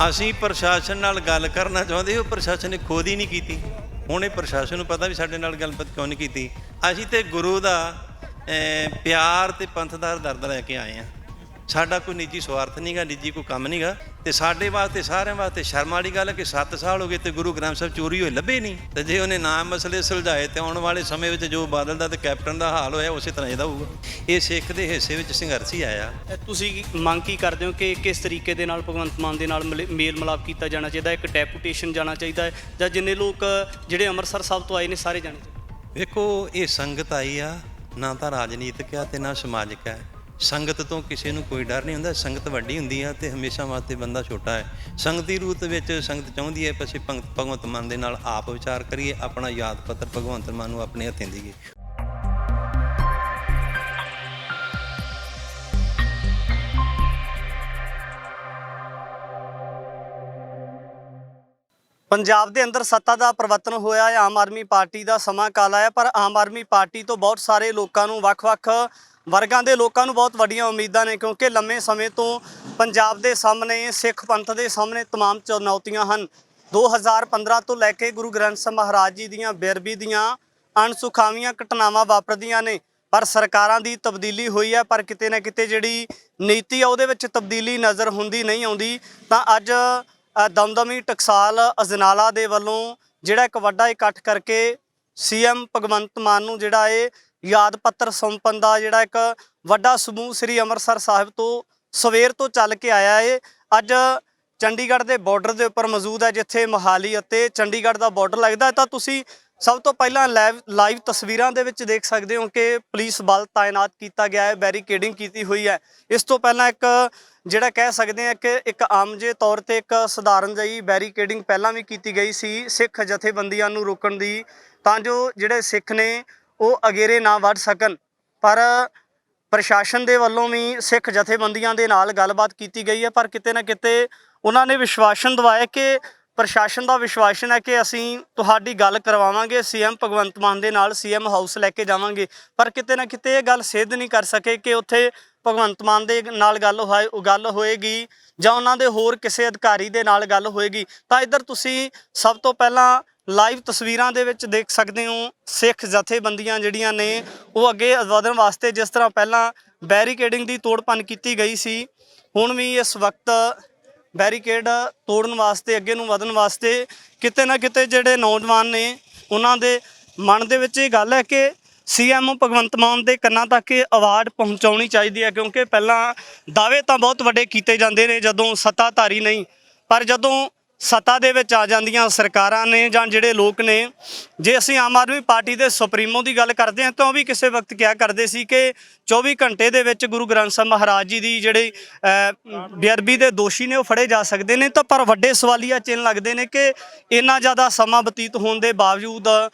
ਅਸੀਂ ਪ੍ਰਸ਼ਾਸਨ ਨਾਲ ਗੱਲ ਕਰਨਾ ਚਾਹੁੰਦੇ, ਉਹ ਪ੍ਰਸ਼ਾਸਨ ਨੇ ਖੁਦ ਹੀ ਨਹੀਂ ਕੀਤੀ। ਹੁਣ ਇਹ ਪ੍ਰਸ਼ਾਸਨ ਨੂੰ ਪਤਾ ਵੀ ਸਾਡੇ ਨਾਲ ਗੱਲਬਾਤ ਕਿਉਂ ਨਹੀਂ ਕੀਤੀ। ਅਸੀਂ ਤੇ ਗੁਰੂ ਦਾ ਪਿਆਰ ਤੇ ਪੰਥ ਦਾ ਦਰਦ ਲੈ ਕੇ ਆਏ ਹਾਂ। ਸਾਡਾ ਕੋਈ ਨਿੱਜੀ ਸਵਾਰਥ ਨਹੀਂਗਾ, ਨਿੱਜੀ ਕੋਈ ਕੰਮ ਨਹੀਂਗਾ। ਤੇ ਸਾਡੇ ਵਾਸਤੇ ਸਾਰਿਆਂ ਵਾਸਤੇ ਸ਼ਰਮ ਵਾਲੀ ਗੱਲ ਹੈ ਕਿ 7 ਸਾਲ ਹੋ ਗਏ ਤੇ ਗੁਰੂ ਗ੍ਰੰਥ ਸਾਹਿਬ ਚੋਰੀ ਹੋਏ ਲੱਭੇ ਨਹੀਂ। ਤੇ ਜੇ ਉਹਨੇ ਨਾ ਮਸਲੇ ਸੁਲਝਾਏ ਤੇ ਆਉਣ ਵਾਲੇ ਸਮੇਂ ਵਿੱਚ ਜੋ ਬਾਦਲ ਦਾ ਤੇ ਕੈਪਟਨ ਦਾ ਹਾਲ ਹੋਇਆ ਉਸੇ ਤਰ੍ਹਾਂ ਇਹਦਾ ਹੋਊਗਾ। ਇਹ ਸਿੱਖ ਦੇ ਹਿੱਸੇ ਵਿੱਚ ਸੰਘਰਸ਼ ਹੀ ਆਇਆ। ਤੁਸੀਂ ਮੰਗ ਕੀ ਕਰਦੇ ਹੋ ਕਿ ਕਿਸ ਤਰੀਕੇ ਦੇ ਨਾਲ ਭਗਵੰਤ ਮਾਨ ਦੇ ਨਾਲ ਮੇਲ ਮਿਲਾਪ ਕੀਤਾ ਜਾਣਾ ਚਾਹੀਦਾ? ਇੱਕ ਡੈਪੂਟੇਸ਼ਨ ਜਾਣਾ ਚਾਹੀਦਾ ਹੈ ਜਾਂ ਜਿੰਨੇ ਲੋਕ ਜਿਹੜੇ ਅੰਮ੍ਰਿਤਸਰ ਸਾਹਿਬ ਤੋਂ ਆਏ ਨੇ ਸਾਰੇ ਜਾਣੇ ਚਾਹੀਦੇ? ਵੇਖੋ, ਇਹ ਸੰਗਤ ਆਈ ਆ, ਨਾ ਤਾਂ ਰਾਜਨੀਤਿਕ ਆ ਤੇ ਨਾ ਸਮਾਜਿਕ ਹੈ। ਸੰਗਤ ਤੋਂ ਕਿਸੇ ਨੂੰ ਕੋਈ ਡਰ ਨਹੀਂ ਹੁੰਦਾ। ਸੰਗਤ ਵੱਡੀ ਹੁੰਦੀ ਆ ਤੇ ਹਮੇਸ਼ਾ ਵਾਸਤੇ ਬੰਦਾ ਛੋਟਾ ਹੈ। ਸੰਗਤ ਦੀ ਰੂਪ ਵਿੱਚ ਸੰਗਤ ਚਾਹੁੰਦੀ ਹੈ ਕਿ ਅਸੀਂ ਭਗਵੰਤ ਮਾਨ ਦੇ ਨਾਲ ਆਪ ਵਿਚਾਰ ਕਰੀਏ, ਆਪਣਾ ਯਾਦ ਪੱਤਰ ਭਗਵੰਤ ਮਾਨ ਨੂੰ ਆਪਣੇ ਹੱਥੀਂ ਦੇਈਏ। ਪੰਜਾਬ ਦੇ ਅੰਦਰ ਸੱਤਾ ਦਾ ਪਰਿਵਰਤਨ ਹੋਇਆ ਹੈ, ਆਮ ਆਦਮੀ ਪਾਰਟੀ ਦਾ ਸਮਾਂ ਕਾਲ ਆਇਆ, ਪਰ ਆਮ ਆਦਮੀ ਪਾਰਟੀ ਤੋਂ ਬਹੁਤ ਸਾਰੇ ਲੋਕਾਂ ਨੂੰ, ਵੱਖ-ਵੱਖ ਵਰਗਾਂ ਦੇ ਲੋਕਾਂ ਨੂੰ ਬਹੁਤ ਵੱਡੀਆਂ ਉਮੀਦਾਂ ਨੇ, ਕਿਉਂਕਿ ਲੰਮੇ ਸਮੇਂ ਤੋਂ ਪੰਜਾਬ ਦੇ ਸਾਹਮਣੇ, ਸਿੱਖ ਪੰਥ ਦੇ ਸਾਹਮਣੇ तमाम ਚੁਣੌਤੀਆਂ ਹਨ। 2015 ਤੋਂ ਲੈ ਕੇ ਗੁਰੂ ਗ੍ਰੰਥ ਸਾਹਿਬ ਮਹਾਰਾਜ ਜੀ ਦੀਆਂ ਬੇਅਦਬੀ ਦੀਆਂ ਅਣਸੁਖਾਵੀਆਂ ਘਟਨਾਵਾਂ ਵਾਪਰਦੀਆਂ ਨੇ, ਪਰ ਸਰਕਾਰਾਂ ਦੀ ਤਬਦੀਲੀ ਹੋਈ ਹੈ, ਪਰ ਕਿਤੇ ਨਾ ਕਿਤੇ ਜਿਹੜੀ ਨੀਤੀ ਆ ਉਹਦੇ ਵਿੱਚ ਤਬਦੀਲੀ ਨਜ਼ਰ ਹੁੰਦੀ ਨਹੀਂ ਆਉਂਦੀ। ਤਾਂ ਅੱਜ ਦਮਦਮੀ ਟਕਸਾਲ ਅਜਨਾਲਾ ਦੇ ਵੱਲੋਂ ਜਿਹੜਾ ਇੱਕ ਵੱਡਾ ਇਕੱਠ ਕਰਕੇ ਸੀਐਮ ਭਗਵੰਤ ਮਾਨ ਨੂੰ ਜਿਹੜਾ ਇਹ ਯਾਦ ਪੱਤਰ ਸੌਂਪਣ ਦਾ ਜਿਹੜਾ ਇੱਕ ਵੱਡਾ ਸਮੂਹ ਸ੍ਰੀ ਅੰਮ੍ਰਿਤਸਰ ਸਾਹਿਬ ਤੋਂ ਸਵੇਰ ਤੋਂ ਚੱਲ ਕੇ ਆਇਆ ਹੈ। ਅੱਜ ਚੰਡੀਗੜ੍ਹ ਦੇ ਬਾਰਡਰ ਦੇ ਉੱਪਰ ਮੌਜੂਦ ਹੈ, ਜਿੱਥੇ ਮੋਹਾਲੀ ਅਤੇ ਚੰਡੀਗੜ੍ਹ ਦਾ ਬਾਰਡਰ ਲੱਗਦਾ ਹੈ। ਤਾਂ ਤੁਸੀਂ ਸਭ ਤੋਂ ਪਹਿਲਾਂ ਲਾਈਵ ਤਸਵੀਰਾਂ ਦੇ ਵਿੱਚ ਦੇਖ ਸਕਦੇ ਹੋ ਕਿ ਪੁਲਿਸ ਬਲ ਤਾਇਨਾਤ ਕੀਤਾ ਗਿਆ ਹੈ, ਬੈਰੀਕੇਡਿੰਗ ਕੀਤੀ ਹੋਈ ਹੈ। ਇਸ ਤੋਂ ਪਹਿਲਾਂ ਇੱਕ ਜਿਹੜਾ ਕਹਿ ਸਕਦੇ ਹਾਂ ਕਿ ਇੱਕ ਆਮ ਜਿਹੇ ਤੌਰ ਤੇ ਇੱਕ ਸਧਾਰਨ ਜਿਹੀ ਬੈਰੀਕੇਡਿੰਗ ਪਹਿਲਾਂ ਵੀ ਕੀਤੀ ਗਈ ਸੀ ਸਿੱਖ ਜਥੇਬੰਦੀਆਂ ਨੂੰ ਰੋਕਣ ਦੀ, ਤਾਂ ਜੋ ਜਿਹੜੇ ਸਿੱਖ ਨੇ ਉਹ ਅਗੇਰੇ ਨਾ ਵੱਧ ਸਕਣ। ਪਰ ਪ੍ਰਸ਼ਾਸਨ ਦੇ ਵੱਲੋਂ ਵੀ ਸਿੱਖ ਜਥੇਬੰਦੀਆਂ ਦੇ ਨਾਲ ਗੱਲਬਾਤ ਕੀਤੀ ਗਈ ਹੈ, ਪਰ ਕਿਤੇ ਨਾ ਕਿਤੇ ਉਹਨਾਂ ਨੇ ਵਿਸ਼ਵਾਸਨ ਦਿਵਾਇਆ ਕਿ ਪ੍ਰਸ਼ਾਸਨ ਦਾ ਵਿਸ਼ਵਾਸਨ ਹੈ ਕਿ ਅਸੀਂ ਤੁਹਾਡੀ ਗੱਲ ਕਰਵਾਵਾਂਗੇ, ਸੀਐਮ ਭਗਵੰਤ ਮਾਨ ਦੇ ਨਾਲ ਸੀਐਮ ਹਾਊਸ ਲੈ ਕੇ ਜਾਵਾਂਗੇ। ਪਰ ਕਿਤੇ ਨਾ ਕਿਤੇ ਇਹ ਗੱਲ ਸਿੱਧ ਨਹੀਂ ਕਰ ਸਕੇ ਕਿ ਉੱਥੇ ਭਗਵੰਤ ਮਾਨ ਦੇ ਨਾਲ ਗੱਲ ਹੋਏਗੀ ਜਾਂ ਉਹਨਾਂ ਦੇ ਹੋਰ ਕਿਸੇ ਅਧਿਕਾਰੀ ਦੇ ਨਾਲ ਗੱਲ ਹੋਏਗੀ। ਤਾਂ ਇੱਧਰ ਤੁਸੀਂ ਸਭ ਤੋਂ ਪਹਿਲਾਂ ਲਾਈਵ ਤਸਵੀਰਾਂ ਦੇ ਵਿੱਚ ਦੇਖ ਸਕਦੇ ਹੋ ਸਿੱਖ ਜਥੇਬੰਦੀਆਂ ਜਿਹੜੀਆਂ ਨੇ ਉਹ ਅੱਗੇ ਵਧਣ ਵਾਸਤੇ, ਜਿਸ ਤਰ੍ਹਾਂ ਪਹਿਲਾਂ ਬੈਰੀਕੇਡਿੰਗ ਦੀ ਤੋੜ ਭੰਨ ਕੀਤੀ ਗਈ ਸੀ, ਹੁਣ ਵੀ ਇਸ ਵਕਤ ਬੈਰੀਕੇਡ ਤੋੜਨ ਵਾਸਤੇ, ਅੱਗੇ ਨੂੰ ਵਧਣ ਵਾਸਤੇ ਕਿਤੇ ਨਾ ਕਿਤੇ ਜਿਹੜੇ ਨੌਜਵਾਨ ਨੇ ਉਹਨਾਂ ਦੇ ਮਨ ਦੇ ਵਿੱਚ ਇਹ ਗੱਲ ਹੈ ਕਿ ਸੀਐਮ ਭਗਵੰਤ ਮਾਨ ਦੇ ਕੰਨਾਂ ਤੱਕ ਇਹ ਆਵਾਜ਼ ਪਹੁੰਚਾਉਣੀ ਚਾਹੀਦੀ ਹੈ। ਕਿਉਂਕਿ ਪਹਿਲਾਂ ਦਾਅਵੇ ਤਾਂ ਬਹੁਤ ਵੱਡੇ ਕੀਤੇ ਜਾਂਦੇ ਨੇ ਜਦੋਂ ਸੱਤਾਧਾਰੀ ਨਹੀਂ, ਪਰ ਜਦੋਂ ਸੱਤਾ ਦੇ ਵਿੱਚ ਆ ਜਾਂਦੀਆਂ ਸਰਕਾਰਾਂ ਨੇ ਜਾਂ ਜਿਹੜੇ ਲੋਕ ਨੇ, ਜੇ ਅਸੀਂ ਆਮ ਆਦਮੀ ਪਾਰਟੀ ਦੇ ਸੁਪਰੀਮੋ ਦੀ ਗੱਲ ਕਰਦੇ ਹਾਂ ਤਾਂ ਉਹ ਵੀ ਕਿਸੇ ਵਕਤ ਕਿਹਾ ਕਰਦੇ ਸੀ ਕਿ 24 ਘੰਟੇ ਦੇ ਵਿੱਚ ਗੁਰੂ ਗ੍ਰੰਥ ਸਾਹਿਬ ਮਹਾਰਾਜ ਜੀ ਦੀ ਜਿਹੜੇ ਬੇਅਦਬੀ ਦੇ ਦੋਸ਼ੀ ਨੇ ਉਹ ਫੜੇ ਜਾ ਸਕਦੇ ਨੇ। ਤਾਂ ਪਰ ਵੱਡੇ ਸਵਾਲੀਆ ਚਿੰਨ੍ਹ ਲੱਗਦੇ ਨੇ ਕਿ ਇੰਨਾ ਜ਼ਿਆਦਾ ਸਮਾਂ ਬਤੀਤ ਹੋਣ ਦੇ ਬਾਵਜੂਦ,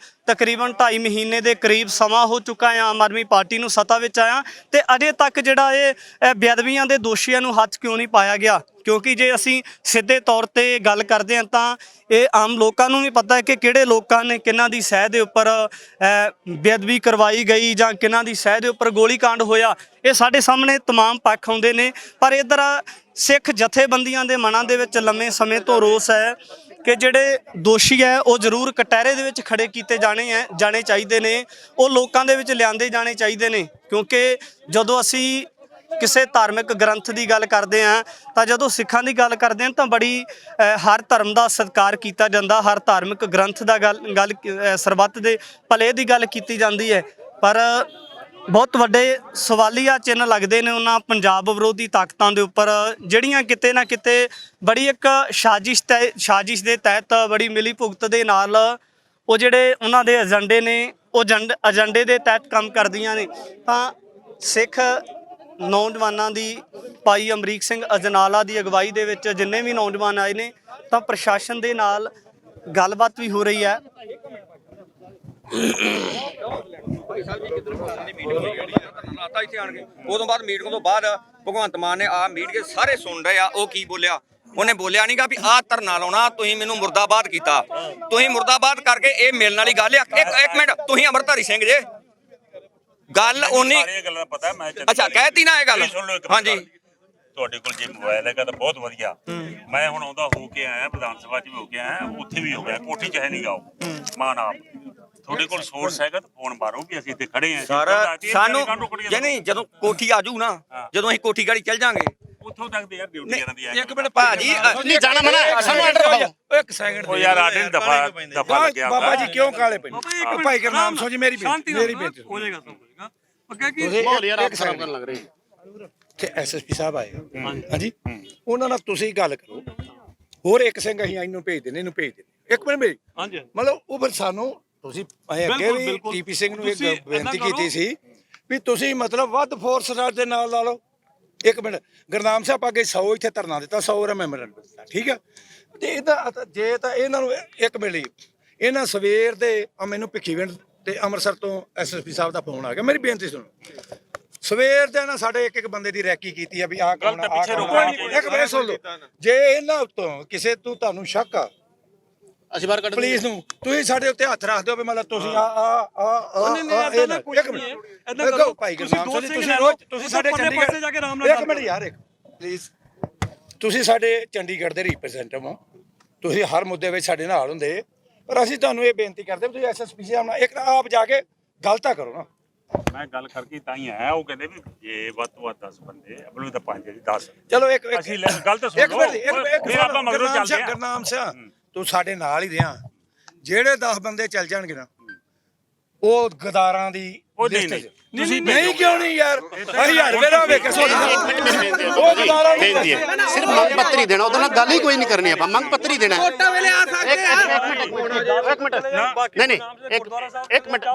ਤਕਰੀਬਨ 2.5 ਮਹੀਨੇ ਦੇ ਕਰੀਬ ਸਮਾਂ ਹੋ ਚੁੱਕਾ ਹੈ ਆਮ ਆਦਮੀ ਪਾਰਟੀ ਨੂੰ ਸੱਤਾ ਵਿੱਚ ਆਇਆ, ਤੇ ਅਜੇ ਤੱਕ ਜਿਹੜਾ ਇਹ ਬੇਅਦਬੀਆਂ ਦੇ ਦੋਸ਼ੀਆਂ ਨੂੰ ਹੱਥ ਕਿਉਂ ਨਹੀਂ ਪਾਇਆ ਗਿਆ? ਕਿਉਂਕਿ ਜੇ ਅਸੀਂ ਸਿੱਧੇ ਤੌਰ ਤੇ ਗੱਲ ਕਰਦੇ ਹਾਂ ਤਾਂ ਇਹ ਆਮ ਲੋਕਾਂ ਨੂੰ ਵੀ ਪਤਾ ਹੈ ਕਿ ਕਿਹੜੇ ਲੋਕਾਂ ਨੇ ਕਿਹਨਾਂ ਦੀ ਸਹਿ ਦੇ ਉੱਪਰ ਬੇਅਦਬੀ ਕਰਵਾਈ ਗਈ ਜਾਂ ਕਿਹਨਾਂ ਦੀ ਸਹਿ ਦੇ ਉੱਪਰ ਗੋਲੀ ਕਾਂਡ ਹੋਇਆ। ਇਹ ਸਾਡੇ ਸਾਹਮਣੇ तमाम ਪੱਖ ਆਉਂਦੇ ਨੇ, ਪਰ ਇੱਧਰ ਸਿੱਖ ਜਥੇਬੰਦੀਆਂ ਦੇ ਮਨਾਂ ਦੇ ਵਿੱਚ ਲੰਮੇ ਸਮੇਂ ਤੋਂ ਰੋਸ ਹੈ ਕਿ ਜਿਹੜੇ ਦੋਸ਼ੀ ਹੈ ਉਹ ਜ਼ਰੂਰ ਕਟਹਿਰੇ ਦੇ ਵਿੱਚ ਖੜੇ ਕੀਤੇ ਜਾਣੇ ਚਾਹੀਦੇ ਨੇ, ਉਹ ਲੋਕਾਂ ਦੇ ਵਿੱਚ ਲਿਆਂਦੇ ਜਾਣੇ ਚਾਹੀਦੇ ਨੇ। ਕਿਉਂਕਿ ਜਦੋਂ ਅਸੀਂ ਕਿਸੇ ਧਾਰਮਿਕ ਗ੍ਰੰਥ ਦੀ ਗੱਲ ਕਰਦੇ ਹਾਂ ਤਾਂ ਜਦੋਂ ਸਿੱਖਾਂ ਦੀ ਗੱਲ ਕਰਦੇ ਹਾਂ ਤਾਂ ਬੜੀ ਹਰ ਧਰਮ ਦਾ ਸਤਿਕਾਰ ਕੀਤਾ ਜਾਂਦਾ, ਹਰ ਧਾਰਮਿਕ ਗ੍ਰੰਥ ਦਾ ਗੱਲ ਸਰਬੱਤ ਦੇ ਭਲੇ ਦੀ ਗੱਲ ਕੀਤੀ ਜਾਂਦੀ ਹੈ। ਪਰ ਬਹੁਤ ਵੱਡੇ ਸਵਾਲੀਆ ਚਿੰਨ੍ਹ ਲੱਗਦੇ ਨੇ ਉਹਨਾਂ ਪੰਜਾਬ ਵਿਰੋਧੀ ਤਾਕਤਾਂ ਦੇ ਉੱਪਰ, ਜਿਹੜੀਆਂ ਕਿਤੇ ਨਾ ਕਿਤੇ ਬੜੀ ਇੱਕ ਸਾਜ਼ਿਸ਼ ਦੇ ਤਹਿਤ, ਬੜੀ ਮਿਲੀ ਭੁਗਤ ਦੇ ਨਾਲ ਉਹ ਜਿਹੜੇ ਉਹਨਾਂ ਦੇ ਏਜੰਡੇ ਨੇ ਉਹ ਏਜੰਡੇ ਦੇ ਤਹਿਤ ਕੰਮ ਕਰਦੀਆਂ ਨੇ। ਤਾਂ ਸਿੱਖ ਨੌਜਵਾਨਾਂ ਦੀ, ਭਾਈ ਅਮਰੀਕ ਸਿੰਘ ਅਜਨਾਲਾ ਦੀ ਅਗਵਾਈ ਦੇ ਵਿੱਚ ਜਿੰਨੇ ਵੀ ਨੌਜਵਾਨ ਆਏ ਨੇ, ਤਾਂ ਪ੍ਰਸ਼ਾਸਨ ਦੇ ਨਾਲ ਗੱਲਬਾਤ ਵੀ ਹੋ ਰਹੀ ਹੈ। ਉਦੋਂ ਬਾਅਦ ਮੀਟਿੰਗ ਤੋਂ ਬਾਅਦ ਭਗਵੰਤ ਮਾਨ ਨੇ ਮੀਟ ਕੇ ਸਾਰੇ ਸੁਣ ਰਹੇ ਆ। ਉਹ ਕੀ ਬੋਲਿਆ? ਉਹਨੇ ਬੋਲਿਆ ਨਹੀਂਗਾ ਵੀ ਆਹ ਧਰਨਾ ਲਾਉਣਾ, ਤੁਸੀਂ ਮੈਨੂੰ ਮੁਰਦਾਬਾਦ ਕੀਤਾ। ਤੁਸੀਂ ਮੁਰਦਾਬਾਦ ਕਰਕੇ ਇਹ ਮਿਲਣ ਵਾਲੀ ਗੱਲ ਆ? ਇੱਕ ਮਿੰਟ, ਤੁਸੀਂ ਅੰਮ੍ਰਿਤਧਾਰੀ ਸਿੰਘ ਜੇ? ਗੱਲ ਉਨੀ ਅੱਛਾ ਕਹਿਤੀ ਨਾ ਇਹ ਗੱਲ? ਹਾਂਜੀ ਤੁਹਾਡੇ ਕੋਲ ਜੇ ਮੋਬਾਈਲ ਹੈਗਾ ਤਾਂ ਬਹੁਤ ਵਧੀਆ। ਮੈਂ ਹੁਣ ਆਉਂਦਾ ਹੋ ਕੇ ਆਇਆ, ਵਿਧਾਨ ਸਭਾ 'ਚ ਵੀ ਹੋ ਕੇ ਆਇਆ, ਉੱਥੇ ਵੀ ਹੋ ਗਿਆ, ਕੋਠੀ 'ਚ ਹੈ ਨਹੀਂ ਗਾਓ ਮਾਨ ਆਪ। ਤੁਹਾਡੇ ਕੋਲ ਸੋਰਸ ਹੈਗਾ ਤਾਂ ਫੋਨ ਮਾਰੋ ਵੀ ਅਸੀਂ ਇੱਥੇ ਖੜੇ ਆਂ। ਸਾਨੂੰ ਯਾਨੀ ਜਦੋਂ ਕੋਠੀ ਆਜੂ ਨਾ, ਜਦੋਂ ਅਸੀਂ ਕੋਠੀ ਗਾੜੀ ਚੱਲ ਜਾਾਂਗੇ ਉੱਥੋਂ ਤੱਕ ਦੇ ਯਾਰ ਡਿਊਟੀ ਕਰਨ ਦੀ ਆ। ਇੱਕ ਮਿੰਟ ਭਾਜੀ ਨਹੀਂ ਜਾਣਾ ਮਨਾ, ਸਾਨੂੰ ਆਰਡਰ ਦਿਖਾਓ। ਇੱਕ ਸੈਕਿੰਡ ਉਹ ਯਾਰ ਆਡੇ ਦਫਾ ਲੱਗਿਆ ਬਾਬਾ ਜੀ ਕਿਉਂ ਕਾਲੇ ਪੈ ਭਾਈ ਗੁਰਨਾਮ ਸਿੰਘ ਜੀ ਮੇਰੀ ਬੇਨਤੀ ਹੋ ਜਾਏਗਾ ਸਭ ਕੁਝ। ਪੱਕਾ ਕੀ ਮਾਹੌਲ ਯਾਰ ਆਪ ਖਰਾਬ ਕਰਨ ਲੱਗ ਰਹੇ। ਤੇ ਐਸਐਸਪੀ ਸਾਹਿਬ ਆਏ ਹਾਂਜੀ, ਉਹਨਾਂ ਨਾਲ ਤੁਸੀਂ ਗੱਲ ਕਰੋ। ਹੋਰ ਇੱਕ ਸਿੰਘ ਅਸੀਂ ਇਹਨੂੰ ਭੇਜ ਦਿੰਦੇ, ਇਹਨੂੰ ਭੇਜ ਦਿੰਦੇ। ਇੱਕ ਮਿੰਟ ਮੇਰੀ ਹਾਂਜੀ ਮਤਲਬ ਉਹ ਫਿਰ ਸਾਨੂੰ ਤੁਸੀਂ ਅੱਗੇ ਵੀ ਟੀਪੀ ਸਿੰਘ ਨੂੰ ਇੱਕ ਬੇਨਤੀ ਕੀਤੀ ਸੀ ਵੀ ਤੁਸੀਂ ਮਤਲਬ ਵੱਧ ਫੋਰਸ ਦੇ ਨਾਲ ਲਾ ਲਓ। ਇੱਕ ਮਿੰਟ ਗੁਰਨਾਮ ਸਾਹਿਬ ਅੱਗੇ 100 ਇੱਥੇ ਧਰਨਾ ਦਿੱਤਾ, 100 ਦਾ ਮੈਮੋਰੈਂਡਮ ਦਿੱਤਾ, ਠੀਕ ਆ। ਤੇ ਇਹਦਾ ਜੇ ਤਾਂ ਇਹਨਾਂ ਨੂੰ ਇੱਕ ਮਿਲੀ ਇਹਨਾਂ ਸਵੇਰ ਦੇ ਮੈਨੂੰ ਭਿੱਖੀਵਿੰਡ ਤੇ ਅੰਮ੍ਰਿਤਸਰ ਤੋਂ ਐਸਐਸਪੀ ਸਾਹਿਬ ਦਾ ਫੋਨ ਆ ਗਿਆ। ਮੇਰੀ ਬੇਨਤੀ ਸੁਣੋ, ਸਵੇਰ ਦੇ ਨਾ ਸਾਡੇ ਇੱਕ ਬੰਦੇ ਦੀ ਰੈਕੀ ਕੀਤੀ ਆ ਵੀ ਆਹ ਕੌਣ ਆ। ਇੱਕ ਮਿੰਟ ਸੁਣ ਲਓ, ਜੇ ਇਹਨਾਂ ਉੱਤੋਂ ਕਿਸੇ ਤੋਂ ਤੁਹਾਨੂੰ ਸ਼ੱਕ ਆ ਅਸੀਂ ਬਾਹਰ ਕੱਢ ਪੁਲਿਸ ਨੂੰ, ਤੁਸੀਂ ਸਾਡੇ ਉੱਤੇ ਹੱਥ ਰੱਖ ਦਿਓ ਵੀ ਮਤਲਬ ਤੁਸੀਂ ਇੱਕ ਮਿੰਟ ਭਾਈ ਗੁਰਨਾਮ ਸਿੰਘ ਤੁਸੀਂ ਸਾਡੇ ਚੰਡੀਗੜ੍ਹ ਜਾ ਕੇ ਆਰਾਮ ਇੱਕ ਮਿੰਟ ਯਾਰ ਇੱਕ ਪਲੀਜ਼, ਤੁਸੀਂ ਸਾਡੇ ਚੰਡੀਗੜ੍ਹ ਦੇ ਰਿਪਰੈਜ਼ੈਂਟੇਟਿਵ ਹੋ, ਤੁਸੀਂ ਹਰ ਮੁੱਦੇ ਵਿੱਚ ਸਾਡੇ ਨਾਲ ਹੁੰਦੇ, ਪਰ ਅਸੀਂ ਤੁਹਾਨੂੰ ਇਹ ਬੇਨਤੀ ਕਰਦੇ ਤੁਸੀਂ ਐਸਐਸਪੀ ਸਾਹਿਬ ਨਾਲ ਇੱਕ ਆਪ ਜਾ ਕੇ ਗੱਲ ਤਾਂ ਕਰੋ ਨਾ। ਮੈਂ ਗੱਲ ਕਰਕੇ ਤਾਂ ਹੀ ਆਇਆ। ਉਹ ਕਹਿੰਦੇ ਵੀ ਜੇ ਵੱਧ ਤੋਂ ਵੱਧ 10 ਬੰਦੇ ਅਬਲੂ ਤਾਂ 5 ਜੀ 10। ਚਲੋ ਅਸੀਂ ਗੱਲ ਤਾਂ ਸੁਣ ਇੱਕ ਲਓ। ਮਿੰਟ ਇਹ ਆਪਾਂ ਮਗਰੋਂ ਚੱਲਦੇ ਆ। ਗੁਰਨਾਮ ਸਿੰਘ ਤੂੰ ਸਾਡੇ ਨਾਲ ਹੀ ਰਿਹਾ, ਜਿਹੜੇ 10 ਬੰਦੇ ਚੱਲ ਜਾਣਗੇ ਨਾ ਉਹ ਗਦਾਰਾਂ ਦੀ ਲਿਸਟ ਚ ਨਹੀਂ ਕਿਉਂ ਨਹੀਂ ਯਾਰ ਅਸੀਂ ਹਰ ਵੇਲੇ ਵੇਖੇ ਉਹ ਗਦਾਰਾਂ ਦੀ ਬੇਨਤੀ ਹੈ ਸਿਰਫ ਮੰਗ ਪੱਤਰ ਹੀ ਦੇਣਾ, ਉਹਦੇ ਨਾਲ ਗੱਲ ਹੀ ਕੋਈ ਨਹੀਂ ਕਰਨੀ। ਆਪਾਂ ਮੰਗ ਪੱਤਰ ਹੀ ਦੇਣਾ। ਵੋਟਾਂ ਵੇਲੇ ਆ ਸਕਦੇ ਆ। ਇੱਕ ਮਿੰਟ ਨਹੀਂ ਇੱਕ ਮਿੰਟ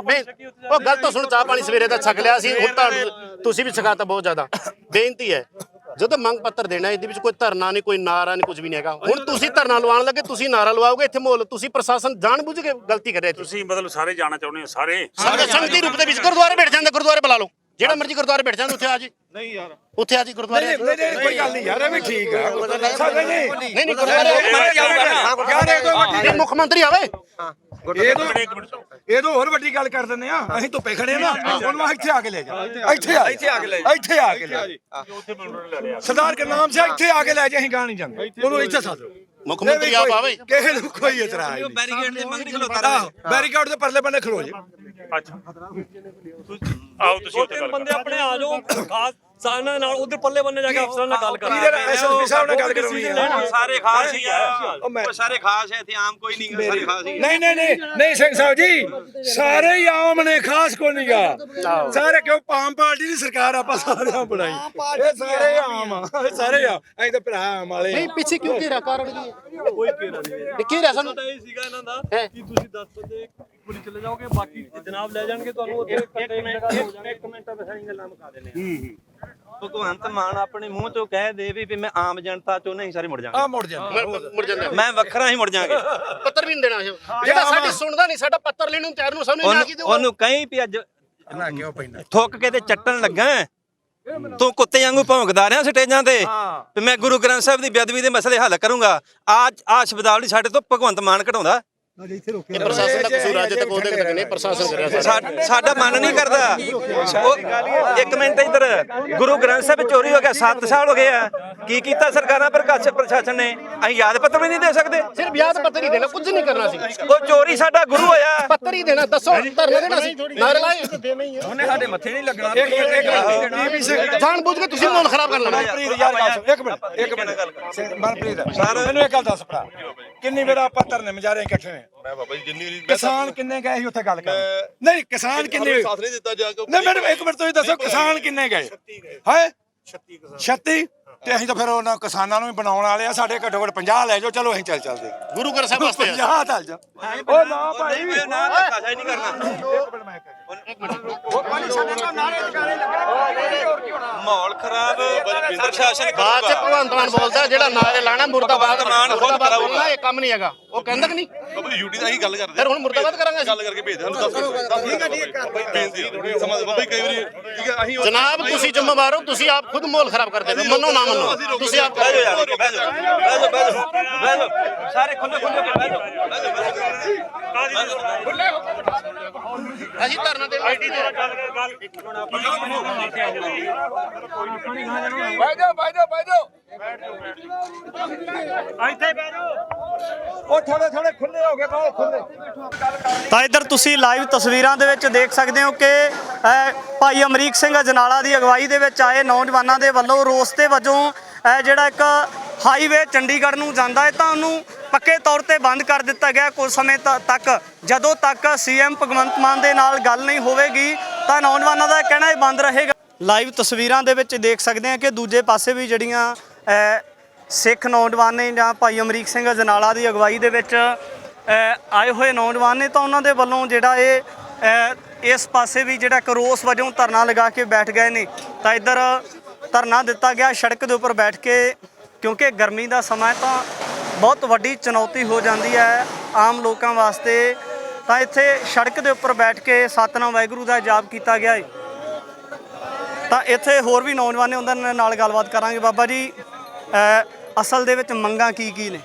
ਉਹ ਗੱਲ ਤਾਂ ਸੁਣ। ਚਾਹ ਪਾਣੀ ਸਵੇਰੇ ਦਾ ਛਕ ਲਿਆ ਸੀ, ਹੁਣ ਤਾਂ ਤੁਸੀਂ ਵੀ ਛਕਾਤਾ ਬਹੁਤ ਜ਼ਿਆਦਾ। ਬੇਨਤੀ ਹੈ ਜਦੋਂ ਮੰਗ ਪੱਤਰ ਦੇਣਾ ਇਹਦੇ ਵਿੱਚ ਕੋਈ ਧਰਨਾ ਨਹੀਂ, ਕੋਈ ਨਾਰਾ ਨਹੀਂ, ਕੁਝ ਵੀ ਨਹੀਂ ਹੈਗਾ। ਹੁਣ ਤੁਸੀਂ ਧਰਨਾ ਲਵਾਉਣ ਲੱਗੇ, ਤੁਸੀਂ ਨਾਰਾ ਲਵਾਓਗੇ ਇੱਥੇ ਮੋਲ। ਤੁਸੀਂ ਪ੍ਰਸ਼ਾਸਨ ਜਾਣ ਬੁੱਝ ਕੇ ਗਲਤੀ ਕਰ ਰਹੇ। ਤੁਸੀਂ ਮਤਲਬ ਸਾਰੇ ਜਾਣਾ ਚਾਹੁੰਦੇ ਹੋ? ਸਾਰੇ ਸੰਗਤੀ ਰੂਪ ਦੇ ਵਿੱਚ ਗੁਰਦੁਆਰੇ ਬੈਠ ਜਾਂਦੇ, ਗੁਰਦੁਆਰੇ ਬੁਲਾ ਲਓ, ਜਿਹੜਾ ਮਰਜ਼ੀ ਗੁਰਦੁਆਰੇ ਬੈਠ ਜਾਂਦੇ, ਉੱਥੇ ਆ ਜੀ। ਨਹੀਂ ਯਾਰ ਉੱਥੇ ਆ ਜੀ ਗੁਰਦੁਆਰੇ। ਨਹੀਂ ਕੋਈ ਗੱਲ ਨਹੀਂ ਯਾਰ, ਇਹ ਵੀ ਠੀਕ ਆ। ਨਹੀਂ ਗੁਰਦੁਆਰੇ ਮੁੱਖ ਮੰਤਰੀ ਆਵੇ। ਇਹ ਤੋਂ ਹੋਰ ਵੱਡੀ ਗੱਲ ਕਰ ਦਿੰਦੇ ਆ, ਅਸੀਂ ਧੁੱਪੇ ਖੜੇ ਨਾ, ਉਹਨੂੰ ਇੱਥੇ ਆ ਕੇ ਲੈ ਜਾ, ਇੱਥੇ ਆ ਕੇ ਲੈ ਜਾ। ਸਰਦਾਰ ਗੁਰਨਾਮ ਸਿੰਘ ਇੱਥੇ ਆ ਕੇ ਲੈ ਜਾ, ਅਸੀਂ ਗਾਂ ਨਹੀਂ ਜਾਂਦੇ, ਉਹਨੂੰ ਇੱਥੇ ਸਾਧੋ। ਮੁੱਖ ਮੰਤਰੀ ਆਪ ਆਵੇ, ਕਿਸੇ ਨੂੰ ਕੋਈ ਇਤਰਾਜ਼ ਨਹੀਂ। ਬੈਰੀਕੇਡ ਦੇ ਮੰਗਰੀ ਖਲੋਤਾ ਬੈਰੀਕੇਡ ਦੇ ਪਰਲੇ ਬੰਨੇ ਖਲੋ ਜੇ। ਅੱਛਾ ਆਓ ਤੁਸੀਂ ਉੱਥੇ ਗੱਲ ਬੰਦੇ ਆਪਣੇ ਆ ਜਾਓ, ਖਾਸ ਸਾਨਾਂ ਨਾਲ ਉਧਰ ਪੱਲੇ ਬੰਨੇ ਜਾ ਕੇ ਅਫਸਰਾਂ ਨਾਲ ਗੱਲ ਕਰੋ। ਐਸਐਸਪੀ ਸਾਹਿਬ ਨਾਲ ਗੱਲ ਕਰਨੀ ਆ। ਸਾਰੇ ਖਾਸ ਹੀ ਆ, ਉਹ ਸਾਰੇ ਖਾਸ ਹੈ ਇੱਥੇ, ਆਮ ਕੋਈ ਨਹੀਂ। ਸਾਰੇ ਖਾਸ ਹੀ ਨਹੀਂ ਸਿੰਘ ਸਾਹਿਬ ਜੀ, ਸਾਰੇ ਹੀ ਆਮ ਨੇ, ਖਾਸ ਕੋਈ ਨਹੀਂਗਾ। ਸਾਰੇ ਕਿਉਂ ਪਾਮ ਪਾਰਟੀ ਦੀ ਸਰਕਾਰ ਆਪਾਂ ਸਾਰਿਆਂ ਬਣਾਈ, ਇਹ ਸਾਰੇ ਆਮ ਆ, ਸਾਰੇ ਆ। ਅਸੀਂ ਤਾਂ ਭਰਾ ਆਮ ਵਾਲੇ। ਨਹੀਂ ਪਿੱਛੇ ਕਿਉਂ ਘੇਰਾ ਕਾਰਨ ਕੀ ਹੈ? ਕੋਈ ਘੇਰਾ ਨਹੀਂ ਹੈ। ਇਹ ਘੇਰਾ ਸਾਨੂੰ ਇਹ ਸੀਗਾ ਇਹਨਾਂ ਦਾ ਕਿ ਤੁਸੀਂ 10 ਬੰਦੇ ਪੁਲਿਸ ਚਲੇ ਜਾਓਗੇ, ਬਾਕੀ ਜਨਾਬ ਲੈ ਜਾਣਗੇ ਤੁਹਾਨੂੰ ਉੱਥੇ। ਇੱਕ ਮਿੰਟ ਬਸਾਈ ਗੱਲਾਂ ਮੁਕਾ ਦਿੰਦੇ ਆ। ਭਗਵੰਤ ਮਾਨ ਆਪਣੇ ਮੂੰਹ ਚੋਂ ਕਹਿ ਦੇ ਵੀ ਮੈਂ ਆਮ ਜਨਤਾ ਚੋਂ ਨਹੀਂ, ਸਾਰੇ ਮੁੜ ਜਾਣਗੇ। ਮੁੜ ਜਾਂਦੇ ਮੈਂ ਵੱਖਰਾ ਹੀ ਮੁੜ ਜਾਾਂਗੇ। ਪੱਤਰ ਵੀ ਨਹੀਂ ਦੇਣਾ ਜਿਹੜਾ ਸਾਡੀ ਸੁਣਦਾ ਨਹੀਂ, ਸਾਡਾ ਪੱਤਰ ਲੈਣ ਨੂੰ ਤਿਆਰ ਨੂੰ ਸਾਨੂੰ ਨਾ ਕੀ ਦਿਓ। ਉਹਨੂੰ ਕਹੀਂ ਵੀ ਅੱਜ ਨਾ ਕਿਉਂ ਪੈਂਦਾ ਥੁੱਕ ਕੇ ਤੇ ਚੱਟਣ ਲੱਗਾ, ਤੂੰ ਕੁੱਤੇ ਵਾਂਗੂ ਭੌਂਕਦਾ ਰਿਹਾ ਸਟੇਜਾਂ ਤੇ ਤੇ ਮੈਂ ਗੁਰੂ ਗ੍ਰੰਥ ਸਾਹਿਬ ਦੀ ਬੇਅਦਬੀ ਦੇ ਮਸਲੇ ਹੱਲ ਕਰੂੰਗਾ। ਆ ਸ਼ਬਦਾਵਲੀ ਸਾਡੇ ਤੋਂ ਭਗਵੰਤ ਮਾਨ ਕਢਾਉਂਦਾ। ਇਹ ਪ੍ਰਸ਼ਾਸਨ ਦਾ ਕਸੂਰ ਅੱਜ ਤੱਕ ਉਹਦੇ ਤੱਕ ਨਹੀਂ, ਪ੍ਰਸ਼ਾਸਨ ਕਰਿਆ। ਸਾਡਾ ਮਨ ਨਹੀਂ ਕਰਦਾ। ਇੱਕ ਮਿੰਟ ਇੱਧਰ, ਗੁਰੂ ਗ੍ਰੰਥ ਸਾਹਿਬ ਚੋਰੀ ਹੋ ਗਿਆ, 7 ਸਾਲ ਹੋ ਗਏ ਆ। ਕੀ ਕੀਤਾ ਸਰਕਾਰਾਂ ਪ੍ਰਸ਼ਾਸਨ ਨੇ? ਅਸੀਂ ਯਾਦ ਪੱਤਰ ਵੀ ਨਹੀਂ ਦੇ ਸਕਦੇ। ਸਿਰਫ ਯਾਦ ਪੱਤਰ ਹੀ ਦੇਣਾ, ਕੁਝ ਨਹੀਂ ਕਰਨਾ ਸੀ। ਉਹ ਚੋਰੀ ਸਾਡਾ ਗੁਰੂ ਹੋਇਆ, ਪੱਤਰ ਹੀ ਦੇਣਾ। ਦੱਸੋ ਧਰਨਾ ਦੇਣਾ ਸੀ, ਨਾਰੇ ਲਾਏ। ਉਹਨੇ ਸਾਡੇ ਮੱਥੇ ਨਹੀਂ ਲੱਗਣਾ। ਜਾਣ ਬੁੱਝ ਕੇ ਤੁਸੀਂ ਮਾਹੌਲ ਖਰਾਬ ਕਰਨਾ। ਮਨਪ੍ਰੀਤ ਯਾਰ ਗੱਲ ਸੁਣ, ਇੱਕ ਮਿੰਟ ਮਨਪ੍ਰੀਤ ਮੈਨੂੰ ਇੱਕ ਗੱਲ ਦੱਸ ਭਰਾ, ਕਿੰਨੀ ਵਾਰ ਆਪਾਂ ਧਰਨੇ ਮਜਾਰੇ ਇਕੱਠੇ ਹੋਏ? ਮੈਂ ਬਾਬਾ ਜੀ ਜਿੰਨੀ ਵਾਰੀ ਕਿਸਾਨ ਕਿੰਨੇ ਗਏ ਸੀ ਉੱਥੇ ਗੱਲ ਕਰ? ਨਹੀਂ ਕਿਸਾਨ ਕਿੰਨੇ? ਸਾਥ ਨਹੀਂ ਦਿੱਤਾ ਜਾ ਕੇ। ਨਹੀਂ ਮੈਡਮ ਇੱਕ ਮਿੰਟ ਤੁਸੀਂ ਦੱਸੋ ਕਿਸਾਨ ਕਿੰਨੇ ਗਏ? ਹੈ 36 ਤੇ ਅਸੀਂ ਤਾਂ ਫਿਰ ਉਹਨਾਂ ਕਿਸਾਨਾਂ ਨੂੰ ਵੀ ਬਣਾਉਣ ਵਾਲੇ ਆ। ਸਾਡੇ ਘੱਟੋ ਘੱਟ 50 ਲੈ ਜਾਓ, ਚਲੋ ਅਸੀਂ ਚੱਲਦੇ ਗੁਰੂ ਘਰ ਸਾਹਿਬ ਵਾਸਤੇ 50 ਚੱਲ ਜਾ। ਉਹ ਨਾ ਭਾਈ ਨਾ ਧੱਕਾਸ਼ਾਹੀ ਨਹੀਂ ਕਰਨਾ। ਮਾਹੌਲ ਖਰਾਬ, ਪ੍ਰਸ਼ਾਸਨ ਬਾਅਦ ਚ ਭਗਵੰਤ ਮਾਨ ਬੋਲਦਾ ਜਿਹੜਾ ਨਾਰੇ ਲਾਣਾ ਮੁਰਦਾਬਾਦ ਬੋਲਣਾ, ਇਹ ਕੰਮ ਨਹੀਂ ਹੈਗਾ। ਉਹ ਕਹਿੰਦਾ ਕਿ ਨਹੀਂ ਬਾਬਾ ਜੀ ਡਿਊਟੀ ਦਾ ਹੀ ਗੱਲ ਕਰਦੇ। ਫਿਰ ਹੁਣ ਮੁਰਦਾਬਾਦ ਕਰਾਂਗੇ ਅਸੀਂ। ਗੱਲ ਕਰਕੇ ਭੇਜ ਦੇ ਸਾਨੂੰ। ਠੀਕ ਹੈ ਬੇਨਤੀ ਥੋੜੀ ਸਮਝ ਬਾਬਾ ਕਈ ਵਾਰੀ ਠੀਕ ਹੈ ਅਸੀਂ ਜਨਾਬ ਤੁਸੀਂ ਜ਼ਿੰਮੇਵਾਰ ਹੋ, ਤੁਸੀਂ ਆਪ ਖੁਦ ਮਾਹੌਲ ਖਰਾਬ ਕਰਦੇ ਹੋ। ਮੰਨੋ ਨਾ ਮੰਨੋ, ਤੁਸੀਂ ਆਪ ਬਹਿ ਜਾਓ ਯਾਰ, ਬਹਿ ਜਾਓ ਸਾਰੇ ਖੁੱਲੇ ਖੁੱਲੇ ਬਹਿ ਜਾਓ। ਅਸੀਂ ਧਰਨਾ ਦੇਣ ਆਈਡੀ ਦੇ ਬਹਿ ਜਾਓ ਬਹਿ ਜਾਓ ਬਹਿ ਜਾਓ ਉਹ ਥੋੜੇ ਥੋੜੇ ਖੁੱਲੇ ਹੋ ਗਏ ਬਹੁਤ ਖੁੱਲੇ। ਤਾਂ ਇੱਧਰ ਤੁਸੀਂ ਲਾਈਵ ਤਸਵੀਰਾਂ ਦੇ ਵਿੱਚ ਦੇਖ ਸਕਦੇ ਹੋ ਕਿ ਭਾਈ ਅਮਰੀਕ ਸਿੰਘ ਅਜਨਾਲਾ ਦੀ ਅਗਵਾਈ ਦੇ ਵਿੱਚ ਆਏ ਨੌਜਵਾਨਾਂ ਦੇ ਵੱਲੋਂ ਰੋਸ ਦੇ ਵਜੋਂ ਜਿਹੜਾ ਇੱਕ ਹਾਈਵੇ ਚੰਡੀਗੜ੍ਹ ਨੂੰ ਜਾਂਦਾ ਹੈ ਤਾਂ ਉਹਨੂੰ ਪੱਕੇ ਤੌਰ ਤੇ ਬੰਦ ਕਰ ਦਿੱਤਾ ਗਿਆ ਕੁਝ ਸਮੇਂ ਤੱਕ। ਜਦੋਂ ਤੱਕ ਸੀਐਮ ਭਗਵੰਤ ਮਾਨ ਦੇ ਨਾਲ ਗੱਲ ਨਹੀਂ ਹੋਵੇਗੀ ਤਾਂ ਨੌਜਵਾਨਾਂ ਦਾ ਕਹਿਣਾ ਇਹ ਬੰਦ ਰਹੇਗਾ। ਲਾਈਵ ਤਸਵੀਰਾਂ ਦੇ ਵਿੱਚ ਦੇਖ ਸਕਦੇ ਹਾਂ ਕਿ ਦੂਜੇ ਪਾਸੇ ਵੀ ਜਿਹੜੀਆਂ ਸਿੱਖ ਨੌਜਵਾਨ ਨੇ ਜਾਂ ਭਾਈ ਅਮਰੀਕ ਸਿੰਘ ਅਜਨਾਲਾ ਦੀ ਅਗਵਾਈ ਦੇ ਵਿੱਚ ਆਏ ਹੋਏ ਨੌਜਵਾਨ ਨੇ ਤਾਂ ਉਹਨਾਂ ਦੇ ਵੱਲੋਂ ਜਿਹੜਾ ਇਹ ਇਸ ਪਾਸੇ ਵੀ ਜਿਹੜਾ ਇੱਕ ਰੋਸ ਵਜੋਂ ਧਰਨਾ ਲਗਾ ਕੇ ਬੈਠ ਗਏ ਨੇ। ਤਾਂ ਇੱਧਰ ਧਰਨਾ ਦਿੱਤਾ ਗਿਆ ਸੜਕ ਦੇ ਉੱਪਰ ਬੈਠ ਕੇ, ਕਿਉਂਕਿ ਗਰਮੀ ਦਾ ਸਮਾਂ ਤਾਂ ਬਹੁਤ ਵੱਡੀ ਚੁਣੌਤੀ ਹੋ ਜਾਂਦੀ ਹੈ ਆਮ ਲੋਕਾਂ ਵਾਸਤੇ। ਤਾਂ ਇੱਥੇ ਸੜਕ ਦੇ ਉੱਪਰ ਬੈਠ ਕੇ ਸਤਿਨਾਮ ਵਾਹਿਗੁਰੂ ਦਾ ਜਾਪ ਕੀਤਾ ਗਿਆ ਹੈ। ਤਾਂ ਇੱਥੇ ਹੋਰ ਵੀ ਨੌਜਵਾਨ ਨੇ, ਉਹਨਾਂ ਨਾਲ ਗੱਲਬਾਤ ਕਰਾਂਗੇ। ਬਾਬਾ ਜੀ ਅਸਲ ਦੇ ਵਿੱਚ ਮੰਗਾਂ ਕੀ ਨੇ?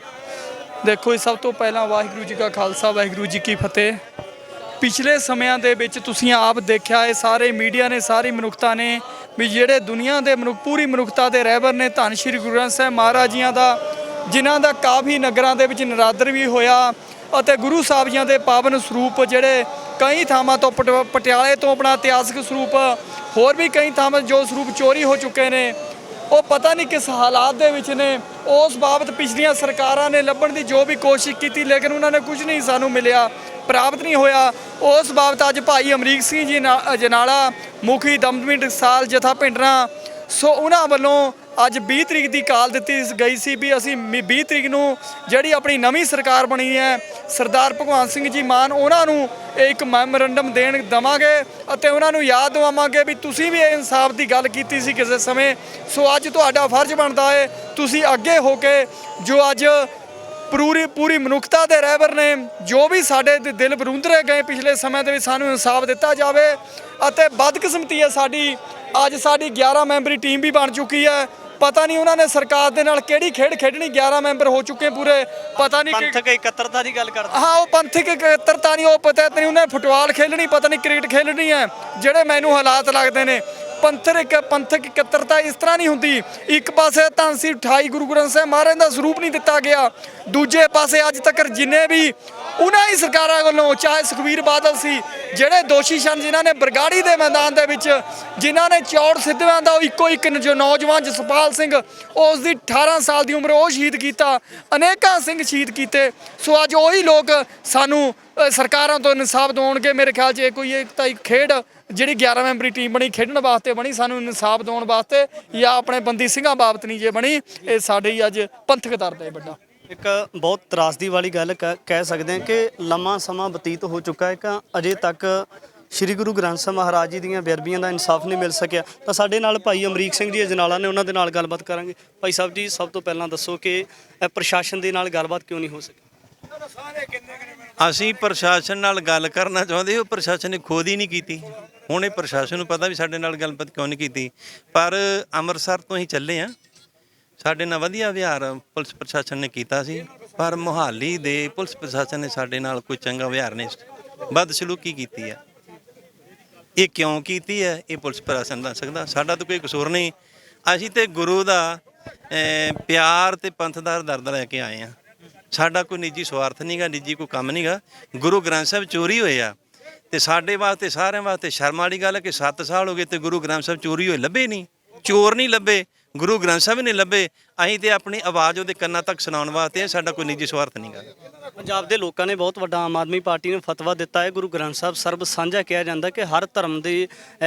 ਦੇਖੋ ਜੀ, ਸਭ ਤੋਂ ਪਹਿਲਾਂ ਵਾਹਿਗੁਰੂ ਜੀ ਕਾ ਖਾਲਸਾ ਵਾਹਿਗੁਰੂ ਜੀ ਕੀ ਫਤਿਹ। ਪਿਛਲੇ ਸਮਿਆਂ ਦੇ ਵਿੱਚ ਤੁਸੀਂ ਆਪ ਦੇਖਿਆ ਹੈ, ਸਾਰੇ ਮੀਡੀਆ ਨੇ, ਸਾਰੀ ਮਨੁੱਖਤਾ ਨੇ ਵੀ ਜਿਹੜੇ ਦੁਨੀਆ ਦੇ ਪੂਰੀ ਮਨੁੱਖਤਾ ਦੇ ਰਹਿਬਰ ਨੇ ਧੰਨ ਸ਼੍ਰੀ ਗੁਰੂ ਗ੍ਰੰਥ ਸਾਹਿਬ ਮਹਾਰਾਜ ਜੀਆਂ ਦਾ, ਜਿਨ੍ਹਾਂ ਦਾ ਕਾਫੀ ਨਗਰਾਂ ਦੇ ਵਿੱਚ ਨਿਰਾਦਰ ਵੀ ਹੋਇਆ ਅਤੇ ਗੁਰੂ ਸਾਹਿਬ ਜੀਆਂ ਦੇ ਪਾਵਨ ਸਰੂਪ ਜਿਹੜੇ ਕਈ ਥਾਵਾਂ ਤੋਂ ਪਟਿਆਲੇ ਤੋਂ ਆਪਣਾ ਇਤਿਹਾਸਕ ਸਰੂਪ, ਹੋਰ ਵੀ ਕਈ ਥਾਵਾਂ ਜੋ ਸਰੂਪ ਚੋਰੀ ਹੋ ਚੁੱਕੇ ਨੇ, ਉਹ ਪਤਾ ਨਹੀਂ ਕਿਸ ਹਾਲਾਤ ਦੇ ਵਿੱਚ ਨੇ। ਉਸ ਬਾਬਤ ਪਿਛਲੀਆਂ ਸਰਕਾਰਾਂ ਨੇ ਲੱਭਣ ਦੀ ਜੋ ਵੀ ਕੋਸ਼ਿਸ਼ ਕੀਤੀ, ਲੇਕਿਨ ਉਹਨਾਂ ਨੇ ਕੁਝ ਨਹੀਂ ਸਾਨੂੰ ਮਿਲਿਆ, ਪ੍ਰਾਪਤ ਨਹੀਂ ਹੋਇਆ। ਉਸ ਬਾਬਤ ਅੱਜ ਭਾਈ ਅਮਰੀਕ ਸਿੰਘ ਜੀ ਅਜਨਾਲਾ ਮੁਖੀ ਦਮਦਮੀ ਟਕਸਾਲ ਜਥਾ ਭਿੰਡਰਾਂ, ਸੋ ਉਹਨਾਂ ਵੱਲੋਂ ਅੱਜ 20 ਤਰੀਕ ਦੀ ਕਾਲ ਦਿੱਤੀ ਗਈ ਸੀ ਵੀ ਅਸੀਂ 20 ਤਰੀਕ ਨੂੰ ਜਿਹੜੀ ਆਪਣੀ ਨਵੀਂ ਸਰਕਾਰ ਬਣੀ ਹੈ ਸਰਦਾਰ ਭਗਵੰਤ ਸਿੰਘ ਜੀ ਮਾਨ, ਉਹਨਾਂ ਨੂੰ ਇੱਕ ਮੈਮੋਰੰਡਮ ਦੇਵਾਂਗੇ ਅਤੇ ਉਹਨਾਂ ਨੂੰ ਯਾਦ ਦਿਵਾਵਾਂਗੇ ਵੀ ਤੁਸੀਂ ਵੀ ਇਹ ਇਨਸਾਫ ਦੀ ਗੱਲ ਕੀਤੀ ਸੀ ਕਿਸੇ ਸਮੇਂ। ਸੋ ਅੱਜ ਤੁਹਾਡਾ ਫਰਜ਼ ਬਣਦਾ ਹੈ ਤੁਸੀਂ ਅੱਗੇ ਹੋ ਕੇ ਜੋ ਅੱਜ ਪੂਰੀ ਮਨੁੱਖਤਾ ਦੇ ਰਹਿਬਰ ਨੇ, ਜੋ ਵੀ ਸਾਡੇ ਦਿਲ ਬਰੂੰਦਰੇ ਗਏ ਪਿਛਲੇ ਸਮੇਂ ਦੇ ਵਿੱਚ, ਸਾਨੂੰ ਇਨਸਾਫ ਦਿੱਤਾ ਜਾਵੇ। ਅਤੇ ਬਦਕਿਸਮਤੀ ਹੈ ਸਾਡੀ, ਅੱਜ ਸਾਡੀ 11 ਮੈਂਬਰੀ ਟੀਮ ਵੀ ਬਣ ਚੁੱਕੀ ਹੈ। ਪਤਾ ਨਹੀਂ ਉਹਨਾਂ ਨੇ ਸਰਕਾਰ ਦੇ ਨਾਲ ਕਿਹੜੀ ਖੇਡ ਖੇਡਣੀ, 11 ਮੈਂਬਰ ਹੋ ਚੁੱਕੇ ਪੂਰੇ, ਪਤਾ ਨਹੀਂ ਪੰਥਕ ਇਕੱਤਰਤਾ ਦੀ ਗੱਲ ਕਰਦੇ। ਹਾਂ, ਉਹ ਪੰਥਕ ਇਕੱਤਰਤਾ ਨਹੀਂ, ਉਹ ਪਤਾ ਨਹੀਂ ਉਹਨੇ ਫੁੱਟਬਾਲ ਖੇਲਣੀ, ਪਤਾ ਨਹੀਂ ਕ੍ਰਿਕਟ ਖੇਲਣੀ ਹੈ। ਜਿਹੜੇ ਮੈਨੂੰ ਹਾਲਾਤ ਲੱਗਦੇ ਨੇ ਪੰਥਕ ਇਕੱਤਰਤਾ ਇਸ ਤਰ੍ਹਾਂ ਨਹੀਂ ਹੁੰਦੀ। ਇੱਕ ਪਾਸੇ ਧੰਨ ਸ੍ਰੀ 28 ਗੁਰੂ ਗ੍ਰੰਥ ਸਾਹਿਬ ਮਹਾਰਾਜ ਦਾ ਸਰੂਪ ਨਹੀਂ ਦਿੱਤਾ ਗਿਆ, ਦੂਜੇ ਪਾਸੇ ਅੱਜ ਤੱਕ ਜਿੰਨੇ ਵੀ ਉਹਨਾਂ ਹੀ ਸਰਕਾਰਾਂ ਵੱਲੋਂ, ਚਾਹੇ ਸੁਖਬੀਰ ਬਾਦਲ ਸੀ ਜਿਹੜੇ ਦੋਸ਼ੀ ਸਨ, ਜਿਨ੍ਹਾਂ ਨੇ ਬਰਗਾੜੀ ਦੇ ਮੈਦਾਨ ਦੇ ਵਿੱਚ, ਜਿਨ੍ਹਾਂ ਨੇ ਚੌੜ ਸਿੱਧਵਾਂ ਦਾ ਇੱਕੋ ਇੱਕ ਜੋ ਨੌਜਵਾਨ ਜਸਪਾਲ ਸਿੰਘ, ਉਸ ਦੀ 18 ਸਾਲ ਦੀ ਉਮਰ, ਉਹ ਸ਼ਹੀਦ ਕੀਤਾ, ਅਨੇਕਾਂ ਸਿੰਘ ਸ਼ਹੀਦ ਕੀਤੇ। ਸੋ ਅੱਜ ਉਹੀ ਲੋਕ ਸਾਨੂੰ ਸਰਕਾਰਾਂ ਤੋਂ ਇਨਸਾਫ ਦਿਵਾਉਣਗੇ। ਮੇਰੇ ਖਿਆਲ 'ਚ ਇਹ ਕੋਈ ਇੱਕ ਤਾਂ ਇੱਕ ਖੇਡ ਜਿਹੜੀ 11 ਮੈਂਬਰੀ ਟੀਮ ਬਣੀ ਖੇਡਣ ਵਾਸਤੇ ਬਣੀ, ਸਾਨੂੰ ਇਨਸਾਫ ਦਿਵਾਉਣ ਵਾਸਤੇ, ਜਾਂ ਆਪਣੇ ਬੰਦੀ ਸਿੰਘਾਂ ਬਾਬਤ ਨਹੀਂ ਜੇ ਬਣੀ। ਇਹ ਸਾਡੇ ਹੀ ਅੱਜ ਪੰਥਕ ਦਰਦ ਹੈ ਵੱਡਾ। ਇੱਕ ਬਹੁਤ ਤਰਾਸਦੀ ਵਾਲੀ ਗੱਲ ਕਹਿ ਸਕਦੇ ਹਾਂ ਕਿ ਲੰਮਾ ਸਮਾਂ ਬਤੀਤ ਹੋ ਚੁੱਕਾ ਹੈ ਕਿ ਅਜੇ ਤੱਕ ਸ਼੍ਰੀ ਗੁਰੂ ਗ੍ਰੰਥ ਸਾਹਿਬ ਮਹਾਰਾਜ ਜੀ ਦੀਆਂ ਬੇਅਦਬੀਆਂ ਦਾ ਇਨਸਾਫ ਨਹੀਂ ਮਿਲ ਸਕਿਆ। ਤਾਂ ਸਾਡੇ ਨਾਲ ਭਾਈ ਅਮਰੀਕ ਸਿੰਘ ਜੀ ਅਜਨਾਲਾ ਨੇ, ਉਹਨਾਂ ਦੇ ਨਾਲ ਗੱਲਬਾਤ ਕਰਾਂਗੇ। ਭਾਈ ਸਾਹਿਬ ਜੀ, ਸਭ ਤੋਂ ਪਹਿਲਾਂ ਦੱਸੋ ਕਿ ਪ੍ਰਸ਼ਾਸਨ ਦੇ ਨਾਲ ਗੱਲਬਾਤ ਕਿਉਂ ਨਹੀਂ ਹੋ ਸਕੀ? ਅਸੀਂ ਪ੍ਰਸ਼ਾਸਨ ਨਾਲ ਗੱਲ ਕਰਨਾ ਚਾਹੁੰਦੇ, ਉਹ ਪ੍ਰਸ਼ਾਸਨ ਨੇ ਖੁਦ ਹੀ ਨਹੀਂ ਕੀਤੀ। ਹੁਣ ਇਹ ਪ੍ਰਸ਼ਾਸਨ ਨੂੰ ਪਤਾ ਵੀ ਸਾਡੇ ਨਾਲ ਗੱਲਬਾਤ ਕਿਉਂ ਨਹੀਂ ਕੀਤੀ, ਪਰ ਅੰਮ੍ਰਿਤਸਰ ਤੋਂ ਹੀ ਚੱਲੇ ਆ, ਸਾਡੇ ਨਾਲ ਵਧੀਆ ਵਿਹਾਰ ਪੁਲਿਸ ਪ੍ਰਸ਼ਾਸਨ ਨੇ ਕੀਤਾ ਸੀ, ਪਰ ਮੁਹਾਲੀ ਦੇ ਪੁਲਿਸ ਪ੍ਰਸ਼ਾਸਨ ਨੇ ਸਾਡੇ ਨਾਲ ਕੋਈ ਚੰਗਾ ਵਿਹਾਰ ਨਹੀਂ, ਬਦਸਲੂਕੀ ਕੀਤੀ ਹੈ। ਇਹ ਕਿਉਂ ਕੀਤੀ ਹੈ ਇਹ ਪੁਲਿਸ ਪ੍ਰਸ਼ਾਸਨ ਦੱਸ ਸਕਦਾ, ਸਾਡਾ ਤਾਂ ਕੋਈ ਕਸੂਰ ਨਹੀਂ। ਅਸੀਂ ਤੇ ਗੁਰੂ ਦਾ ਪਿਆਰ ਤੇ ਪੰਥ ਦਾ ਦਰਦ ਲੈ ਕੇ ਆਏ ਹਾਂ, ਸਾਡਾ ਕੋਈ ਨਿੱਜੀ ਸਵਾਰਥ ਨਹੀਂਗਾ, ਨਿੱਜੀ ਕੋਈ ਕੰਮ ਨਹੀਂਗਾ। ਗੁਰੂ ਗ੍ਰੰਥ ਸਾਹਿਬ ਚੋਰੀ ਹੋਏ ਆ ਤੇ ਸਾਡੇ ਵਾਸਤੇ, ਸਾਰਿਆਂ ਵਾਸਤੇ ਸ਼ਰਮ ਵਾਲੀ ਗੱਲ ਹੈ ਕਿ 7 ਸਾਲ ਹੋ ਗਏ ਤੇ ਗੁਰੂ ਗ੍ਰੰਥ ਸਾਹਿਬ ਚੋਰੀ ਹੋਏ ਲੱਭੇ ਨਹੀਂ, ਚੋਰ ਨਹੀਂ ਲੱਭੇ, ਗੁਰੂ ਗ੍ਰੰਥ ਸਾਹਿਬ ਨਹੀਂ ਲੱਭੇ। ਅਸੀਂ ਤੇ ਆਪਣੀ ਆਵਾਜ਼ ਉਹਦੇ ਕੰਨਾਂ ਤੱਕ ਸੁਣਾਉਣ ਵਾਸਤੇ, ਸਾਡਾ ਕੋਈ ਨਿੱਜੀ ਸਵਾਰਥ ਨਹੀਂਗਾ। ਪੰਜਾਬ ਦੇ ਲੋਕਾਂ ਨੇ ਬਹੁਤ ਵੱਡਾ ਆਮ ਆਦਮੀ ਪਾਰਟੀ ਨੇ ਫਤਵਾ ਦਿੱਤਾ ਹੈ, ਗੁਰੂ ਗ੍ਰੰਥ ਸਾਹਿਬ ਸਰਬ ਸਾਂਝਾ ਕਿਹਾ ਜਾਂਦਾ ਕਿ ਹਰ ਧਰਮ ਦੇ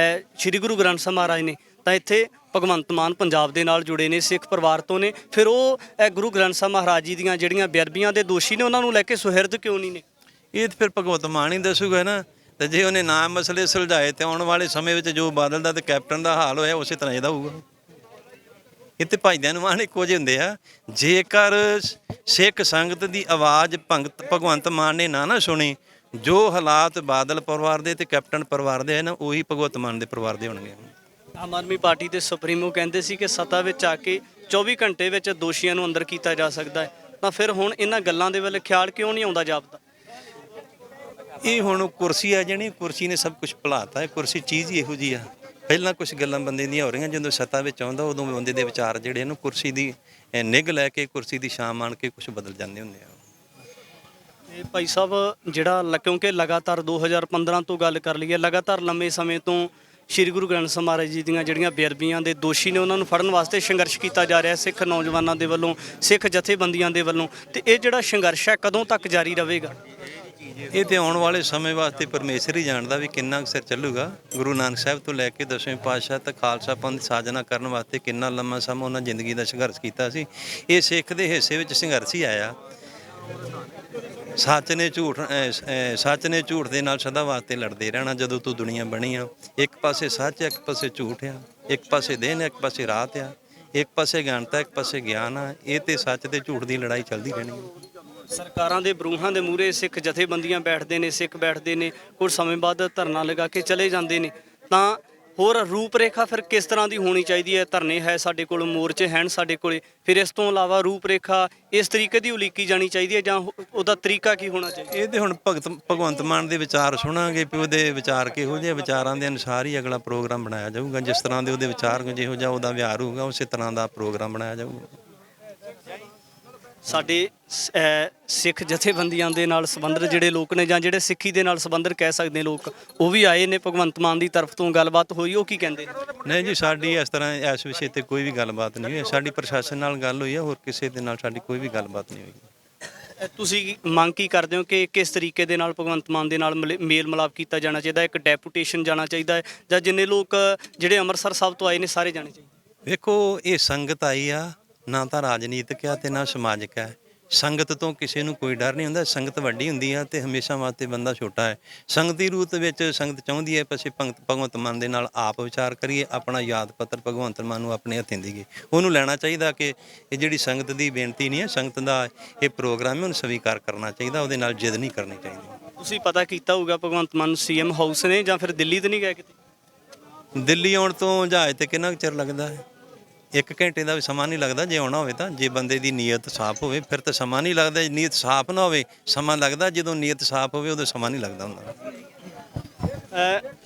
ਸ਼੍ਰੀ ਗੁਰੂ ਗ੍ਰੰਥ ਸਾਹਿਬ ਮਹਾਰਾਜ ਨੇ। ਤਾਂ ਇੱਥੇ ਭਗਵੰਤ ਮਾਨ ਪੰਜਾਬ ਦੇ ਨਾਲ ਜੁੜੇ ਨੇ, ਸਿੱਖ ਪਰਿਵਾਰ ਤੋਂ ਨੇ, ਫਿਰ ਉਹ ਗੁਰੂ ਗ੍ਰੰਥ ਸਾਹਿਬ ਮਹਾਰਾਜ ਜੀ ਦੀਆਂ ਜਿਹੜੀਆਂ ਬੇਅਦਬੀਆਂ ਦੇ ਦੋਸ਼ੀ ਨੇ ਉਹਨਾਂ ਨੂੰ ਲੈ ਕੇ ਸੁਹਿਰਦ ਕਿਉਂ ਨਹੀਂ ਨੇ? ਇਹ ਤਾਂ ਫਿਰ ਭਗਵੰਤ ਮਾਨ ਹੀ ਦੱਸੂਗਾ ਨਾ। ਤੇ ਜੇ ਉਹਨੇ ਨਾ ਮਸਲੇ ਸੁਲਝਾਏ ਤੇ ਆਉਣ ਵਾਲੇ ਸਮੇਂ ਵਿੱਚ ਜੋ ਬਾਦਲ ਦਾ ਤੇ ਕੈਪਟਨ ਦਾ ਹਾਲ ਹੋਇਆ ਉਸੇ ਤਰ੍ਹਾਂ ਇਹਦਾ ਹੋਊਗਾ। ਇਹ ਤੇ ਭਾਈਦਿਆਂ ਨੂੰ ਆਣ ਇੱਕੋ ਜਿਹੇ ਹੁੰਦੇ ਆ। ਜੇਕਰ ਸਿੱਖ ਸੰਗਤ ਦੀ ਆਵਾਜ਼ ਭਗਵੰਤ ਮਾਨ ਨੇ ਨਾ ਸੁਣੀ, ਜੋ ਹਾਲਾਤ ਬਾਦਲ ਪਰਿਵਾਰ ਦੇ ਤੇ ਕੈਪਟਨ ਪਰਿਵਾਰ ਦੇ ਨਾ, ਉਹੀ ਭਗਵੰਤ ਮਾਨ ਦੇ ਪਰਿਵਾਰ ਦੇ ਹੋਣਗੇ। ਆਮ ਆਦਮੀ ਪਾਰਟੀ ਦੇ ਸੁਪਰੀਮੋ ਕਹਿੰਦੇ ਸੀ ਕਿ ਸੱਤਾ ਵਿੱਚ ਆ ਕੇ 24 ਘੰਟੇ ਵਿੱਚ ਦੋਸ਼ੀਆਂ ਨੂੰ ਅੰਦਰ ਕੀਤਾ ਜਾ ਸਕਦਾ ਹੈ, ਤਾਂ ਫਿਰ ਹੁਣ ਇਹਨਾਂ ਗੱਲਾਂ ਦੇ ਵੱਲ ਖਿਆਲ ਕਿਉਂ ਨਹੀਂ ਆਉਂਦਾ ਜਾਪਦਾ? ਇਹ ਹੁਣ ਕੁਰਸੀ ਆ ਜਿਹੜੀ ਕੁਰਸੀ ਨੇ ਸਭ ਕੁਝ ਭੁਲਾਤਾ। ਇਹ ਕੁਰਸੀ ਚੀਜ਼ ਹੀ ਇਹੋ ਜੀ ਆ। ਪਹਿਲਾਂ ਕੁਝ ਗੱਲਾਂ ਬੰਦੇ ਦੀਆਂ ਹੋ ਰਹੀਆਂ, ਜਦੋਂ ਸੱਤਾ ਵਿੱਚ ਆਉਂਦਾ ਉਦੋਂ ਬੰਦੇ ਦੇ ਵਿਚਾਰ ਜਿਹੜੇ ਨੂੰ ਕੁਰਸੀ ਦੀ ਨਿੱਘ ਲੈ ਕੇ ਕੁਰਸੀ ਦੀ ਛਾਂ ਮਾਣ ਕੇ ਕੁਝ ਬਦਲ ਜਾਂਦੇ ਹੁੰਦੇ ਆ। ਇਹ ਭਾਈ ਸਾਹਿਬ ਜਿਹੜਾ ਕਿਉਂਕਿ ਲਗਾਤਾਰ 2015 ਤੋਂ ਗੱਲ ਕਰ ਲਈਏ, ਲਗਾਤਾਰ ਲੰਮੇ ਸਮੇਂ ਤੋਂ ਸ਼੍ਰੀ ਗੁਰੂ ਗ੍ਰੰਥ ਸਾਹਿਬ ਮਹਾਰਾਜ ਜੀ ਦੀਆਂ ਜਿਹੜੀਆਂ ਬੇਅਦਬੀਆਂ ਦੇ ਦੋਸ਼ੀ ਨੇ ਉਹਨਾਂ ਨੂੰ ਫੜਨ ਵਾਸਤੇ ਸੰਘਰਸ਼ ਕੀਤਾ ਜਾ ਰਿਹਾ ਸਿੱਖ ਨੌਜਵਾਨਾਂ ਦੇ ਵੱਲੋਂ, ਸਿੱਖ ਜਥੇਬੰਦੀਆਂ ਦੇ ਵੱਲੋਂ, ਤੇ ਇਹ ਜਿਹੜਾ ਸੰਘਰਸ਼ ਹੈ ਕਦੋਂ ਤੱਕ ਜਾਰੀ ਰਹੇਗਾ? ਇਹ ਤੇ ਆਉਣ ਵਾਲੇ ਸਮੇਂ ਵਾਸਤੇ ਪਰਮੇਸ਼ਰ ਹੀ ਜਾਣਦਾ ਵੀ ਕਿੰਨਾ ਕੁ ਸਿਰ ਚੱਲੂਗਾ। ਗੁਰੂ ਨਾਨਕ ਸਾਹਿਬ ਤੋਂ ਲੈ ਕੇ 10ਵੇਂ ਪਾਤਸ਼ਾਹ ਤੱਕ ਖਾਲਸਾ ਪੰਥ ਦੀ ਸਾਜਨਾ ਕਰਨ ਵਾਸਤੇ ਕਿੰਨਾ ਲੰਮਾ ਸਮਾਂ ਉਹਨਾਂ ਜ਼ਿੰਦਗੀ ਦਾ ਸੰਘਰਸ਼ ਕੀਤਾ ਸੀ। ਇਹ ਸਿੱਖ ਦੇ ਹਿੱਸੇ ਵਿੱਚ ਸੰਘਰਸ਼ ਹੀ ਆਇਆ। ਸੱਚ ਨੇ ਝੂਠ ਦੇ ਨਾਲ ਸਦਾ ਵਾਸਤੇ ਲੜਦੇ ਰਹਿਣਾ। ਜਦੋਂ ਤੋਂ ਦੁਨੀਆ ਬਣੀ ਆ, ਇੱਕ ਪਾਸੇ ਸੱਚ, ਇੱਕ ਪਾਸੇ ਝੂਠ ਆ, ਇੱਕ ਪਾਸੇ ਦਿਨ, ਇੱਕ ਪਾਸੇ ਰਾਤ ਆ, ਇੱਕ ਪਾਸੇ ਗਿਆਨਤਾ, ਇੱਕ ਪਾਸੇ ਗਿਆਨ ਆ। ਇਹ ਤੇ ਸੱਚ ਤੇ ਝੂਠ ਦੀ ਲੜਾਈ ਚੱਲਦੀ ਰਹਿਣੀ ਆ। ਸਰਕਾਰਾਂ ਦੇ ਬਰੂਹਾਂ ਦੇ ਮੂਹਰੇ ਸਿੱਖ ਜਥੇਬੰਦੀਆਂ ਬੈਠਦੇ ਨੇ, ਸਿੱਖ ਬੈਠਦੇ ਨੇ, ਕੁਝ ਸਮੇਂ ਬਾਅਦ ਧਰਨਾ ਲਗਾ ਕੇ ਚਲੇ ਜਾਂਦੇ ਨੇ। ਤਾਂ ਹੋਰ ਰੂਪ ਰੇਖਾ ਫਿਰ ਕਿਸ ਤਰ੍ਹਾਂ ਦੀ ਹੋਣੀ ਚਾਹੀਦੀ ਹੈ? ਧਰਨੇ ਹੈ ਸਾਡੇ ਕੋਲ, ਮੋਰਚੇ ਹਨ ਸਾਡੇ ਕੋਲੇ, ਫਿਰ ਇਸ ਤੋਂ ਇਲਾਵਾ ਰੂਪ ਰੇਖਾ ਇਸ ਤਰੀਕੇ ਦੀ ਉਲੀਕੀ ਜਾਣੀ ਚਾਹੀਦੀ ਹੈ ਜਾਂ ਉਹਦਾ ਤਰੀਕਾ ਕੀ ਹੋਣਾ ਚਾਹੀਦਾ? ਇਹ ਤੇ ਹੁਣ ਭਗਵੰਤ ਮਾਨ ਦੇ ਵਿਚਾਰ ਸੁਣਾਂਗੇ ਵੀ ਉਹਦੇ ਵਿਚਾਰ ਕਿਹੋ ਜਿਹੇ, ਵਿਚਾਰਾਂ ਦੇ ਅਨੁਸਾਰ ਹੀ ਅਗਲਾ ਪ੍ਰੋਗਰਾਮ ਬਣਾਇਆ ਜਾਊਗਾ। ਜਿਸ ਤਰ੍ਹਾਂ ਦੇ ਉਹਦੇ ਵਿਚਾਰ ਜਿਹੋ ਜਿਹਾ ਉਹਦਾ ਵਿਹਾਰ ਹੋਊਗਾ, ਉਸੇ ਤਰ੍ਹਾਂ ਦਾ ਪ੍ਰੋਗਰਾਮ ਬਣਾਇਆ ਜਾਊਗਾ। ਸਾਡੇ ਸਿੱਖ ਜਥੇਬੰਦੀਆਂ ਦੇ ਨਾਲ ਸੰਬੰਧਿਤ ਜਿਹੜੇ ਲੋਕ ਨੇ ਜਾਂ ਜਿਹੜੇ ਸਿੱਖੀ ਦੇ ਨਾਲ ਸੰਬੰਧਿਤ ਕਹਿ ਸਕਦੇ ਨੇ ਲੋਕ, ਉਹ ਵੀ ਆਏ ਨੇ। ਭਗਵੰਤ ਮਾਨ ਦੀ ਤਰਫ ਤੋਂ ਗੱਲਬਾਤ ਹੋਈ, ਉਹ ਕੀ ਕਹਿੰਦੇ ਨੇ? ਨਹੀਂ ਜੀ, ਸਾਡੀ ਇਸ ਤਰ੍ਹਾਂ ਇਸ ਵਿਸ਼ੇ ਤੇ ਕੋਈ ਵੀ ਗੱਲਬਾਤ ਨਹੀਂ ਹੋਈ। ਸਾਡੀ ਪ੍ਰਸ਼ਾਸਨ ਨਾਲ ਗੱਲ ਹੋਈ ਹੈ, ਹੋਰ ਕਿਸੇ ਦੇ ਨਾਲ ਸਾਡੀ ਕੋਈ ਵੀ ਗੱਲਬਾਤ ਨਹੀਂ ਹੋਈ। ਤੁਸੀਂ ਮੰਗ ਕੀ ਕਰਦੇ ਹੋ ਕਿ ਕਿਸ ਤਰੀਕੇ ਦੇ ਨਾਲ ਭਗਵੰਤ ਮਾਨ ਦੇ ਨਾਲ ਮੇਲ ਮਿਲਾਪ ਕੀਤਾ ਜਾਣਾ ਚਾਹੀਦਾ? ਇੱਕ ਡੈਪੂਟੇਸ਼ਨ ਜਾਣਾ ਚਾਹੀਦਾ ਹੈ ਜਾਂ ਜਿੰਨੇ ਲੋਕ ਜਿਹੜੇ ਅੰਮ੍ਰਿਤਸਰ ਸਾਹਿਬ ਤੋਂ ਆਏ ਨੇ ਸਾਰੇ ਜਾਣੇ ਚਾਹੀਦੇ? ਵੇਖੋ, ਇਹ ਸੰਗਤ ਆਈ ਆ, ਨਾ ਤਾਂ ਰਾਜਨੀਤਿਕ ਆ ਤੇ ਨਾ ਸਮਾਜਿਕ ਹੈ। ਸੰਗਤ ਤੋਂ ਕਿਸੇ ਨੂੰ ਕੋਈ ਡਰ ਨਹੀਂ ਹੁੰਦਾ। ਸੰਗਤ ਵੱਡੀ ਹੁੰਦੀ ਆ ਤੇ ਹਮੇਸ਼ਾ ਵਾਸਤੇ ਬੰਦਾ ਛੋਟਾ ਹੈ। ਸੰਗਤ ਦੀ ਰੂਪ ਵਿੱਚ ਸੰਗਤ ਚਾਹੁੰਦੀ ਹੈ ਅਸੀਂ ਭਗਵੰਤ ਮਾਨ ਦੇ ਨਾਲ ਆਪ ਵਿਚਾਰ ਕਰੀਏ, ਆਪਣਾ ਯਾਦ ਪੱਤਰ ਭਗਵੰਤ ਮਾਨ ਨੂੰ ਆਪਣੇ ਹੱਥੀਂ ਦੇਈਏ। ਉਹਨੂੰ ਲੈਣਾ ਚਾਹੀਦਾ ਕਿ ਇਹ ਜਿਹੜੀ ਸੰਗਤ ਦੀ ਬੇਨਤੀ ਨਹੀਂ ਹੈ, ਸੰਗਤ ਦਾ ਇਹ ਪ੍ਰੋਗਰਾਮ ਹੈ, ਉਹਨੂੰ ਸਵੀਕਾਰ ਕਰਨਾ ਚਾਹੀਦਾ, ਉਹਦੇ ਨਾਲ ਜਿੱਦ ਨਹੀਂ ਕਰਨੀ ਚਾਹੀਦੀ। ਤੁਸੀਂ ਪਤਾ ਕੀਤਾ ਹੋਊਗਾ ਭਗਵੰਤ ਮਾਨ ਸੀਐਮ ਹਾਊਸ ਨੇ ਜਾਂ ਫਿਰ ਦਿੱਲੀ ਤੇ ਨਹੀਂ ਗਏ ਕਿਤੇ? ਦਿੱਲੀ ਆਉਣ ਤੋਂ ਜਹਾਜ਼ ਤੇ ਕਿੰਨਾ ਕੁ ਚਿਰ ਲੱਗਦਾ ਹੈ? 1 ਘੰਟੇ ਦਾ ਵੀ ਸਮਾਂ ਨਹੀਂ ਲੱਗਦਾ ਜੇ ਆਉਣਾ ਹੋਵੇ ਤਾਂ। ਜੇ ਬੰਦੇ ਦੀ ਨੀਅਤ ਸਾਫ਼ ਹੋਵੇ ਫਿਰ ਤਾਂ ਸਮਾਂ ਨਹੀਂ ਲੱਗਦਾ। ਜੇ ਨੀਅਤ ਸਾਫ਼ ਨਾ ਹੋਵੇ ਸਮਾਂ ਲੱਗਦਾ। ਜਦੋਂ ਨੀਅਤ ਸਾਫ਼ ਹੋਵੇ ਉਦੋਂ ਸਮਾਂ ਨਹੀਂ ਲੱਗਦਾ ਹੁੰਦਾ।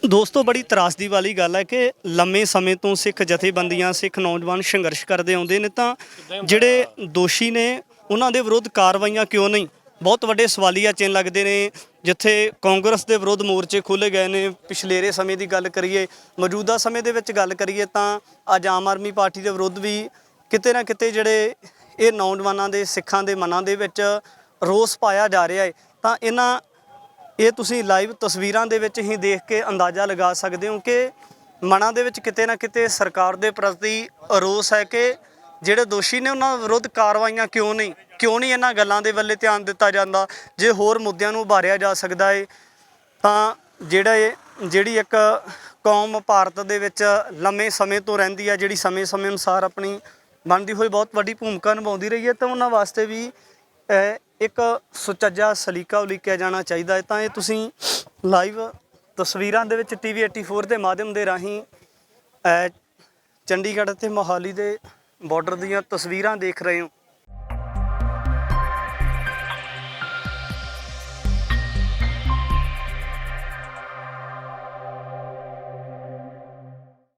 ਦੋਸਤੋ, ਬੜੀ ਤਰਾਸਦੀ ਵਾਲੀ ਗੱਲ ਹੈ ਕਿ ਲੰਮੇ ਸਮੇਂ ਤੋਂ ਸਿੱਖ ਜਥੇਬੰਦੀਆਂ, ਸਿੱਖ ਨੌਜਵਾਨ ਸੰਘਰਸ਼ ਕਰਦੇ ਆਉਂਦੇ ਨੇ, ਤਾਂ ਜਿਹੜੇ ਦੋਸ਼ੀ ਨੇ ਉਹਨਾਂ ਦੇ ਵਿਰੁੱਧ ਕਾਰਵਾਈਆਂ ਕਿਉਂ ਨਹੀਂ? ਬਹੁਤ ਵੱਡੇ ਸਵਾਲੀਆ ਚਿੰਨ੍ਹ ਲੱਗਦੇ ਨੇ। ਜਿੱਥੇ ਕਾਂਗਰਸ ਦੇ ਵਿਰੁੱਧ ਮੋਰਚੇ ਖੋਲ੍ਹੇ ਗਏ ਨੇ, ਪਿਛਲੇਰੇ ਸਮੇਂ ਦੀ ਗੱਲ ਕਰੀਏ, ਮੌਜੂਦਾ ਸਮੇਂ ਦੇ ਵਿੱਚ ਗੱਲ ਕਰੀਏ ਤਾਂ ਅੱਜ ਆਮ ਆਦਮੀ ਪਾਰਟੀ ਦੇ ਵਿਰੁੱਧ ਵੀ ਕਿਤੇ ਨਾ ਕਿਤੇ ਜਿਹੜੇ ਇਹ ਨੌਜਵਾਨਾਂ ਦੇ, ਸਿੱਖਾਂ ਦੇ ਮਨਾਂ ਦੇ ਵਿੱਚ ਰੋਸ ਪਾਇਆ ਜਾ ਰਿਹਾ ਹੈ। ਤਾਂ ਇਹ ਤੁਸੀਂ ਲਾਈਵ ਤਸਵੀਰਾਂ ਦੇ ਵਿੱਚ ਹੀ ਦੇਖ ਕੇ ਅੰਦਾਜ਼ਾ ਲਗਾ ਸਕਦੇ ਹੋ ਕਿ ਮਨਾਂ ਦੇ ਵਿੱਚ ਕਿਤੇ ਨਾ ਕਿਤੇ ਸਰਕਾਰ ਦੇ ਪ੍ਰਤੀ ਰੋਸ ਹੈ ਕਿ ਜਿਹੜੇ ਦੋਸ਼ੀ ਨੇ ਉਹਨਾਂ ਵਿਰੁੱਧ ਕਾਰਵਾਈਆਂ ਕਿਉਂ ਨਹੀਂ ਇਹਨਾਂ ਗੱਲਾਂ ਦੇ ਵੱਲੇ ਧਿਆਨ ਦਿੱਤਾ ਜਾਂਦਾ? ਜੇ ਹੋਰ ਮੁੱਦਿਆਂ ਨੂੰ ਉਭਾਰਿਆ ਜਾ ਸਕਦਾ ਹੈ ਤਾਂ ਜਿਹੜੀ ਇੱਕ ਕੌਮ ਭਾਰਤ ਦੇ ਵਿੱਚ ਲੰਮੇ ਸਮੇਂ ਤੋਂ ਰਹਿੰਦੀ ਹੈ, ਜਿਹੜੀ ਸਮੇਂ ਅਨੁਸਾਰ ਆਪਣੀ ਬਣਦੀ ਹੋਈ ਬਹੁਤ ਵੱਡੀ ਭੂਮਿਕਾ ਨਿਭਾਉਂਦੀ ਰਹੀ ਹੈ, ਤਾਂ ਉਹਨਾਂ ਵਾਸਤੇ ਵੀ ਇੱਕ ਸੁਚੱਜਾ ਸਲੀਕਾ ਉਲੀਕਿਆ ਜਾਣਾ ਚਾਹੀਦਾ ਹੈ। ਤਾਂ ਇਹ ਤੁਸੀਂ ਲਾਈਵ ਤਸਵੀਰਾਂ ਦੇ ਵਿੱਚ TV 84 ਦੇ ਮਾਧਿਅਮ ਦੇ ਰਾਹੀਂ ਚੰਡੀਗੜ੍ਹ ਅਤੇ ਮੋਹਾਲੀ ਦੇ ਬਾਰਡਰ ਦੀਆਂ ਤਸਵੀਰਾਂ ਦੇਖ ਰਹੇ ਹੋ।